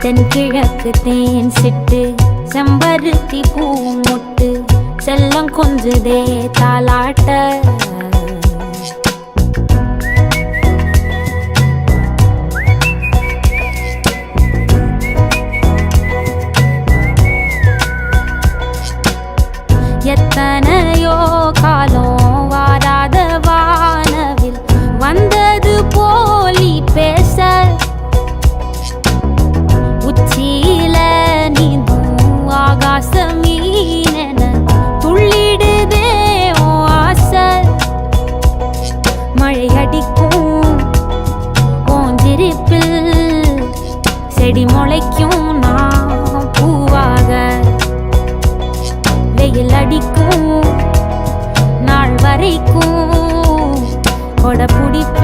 தென்கிழக்கு தேன் சிட்டு செம்பருத்தி பூ முட்டு செல்லம் கொஞ்சுதே தாலாட்ட எத்தனையோ காலம் வாராத வானவில் வந்தது போலி பேச உச்சியில நீந்தும் ஆகாச மீனென துள்ளிடுதே ஆசை மழை அடிக்கும் ஓஞ்சிருப்பில் செடி முளைக்கும் நான் பூவாக வெயில் அடிக்கும் நாள் வரைக்கும் கொடை பிடிப்ப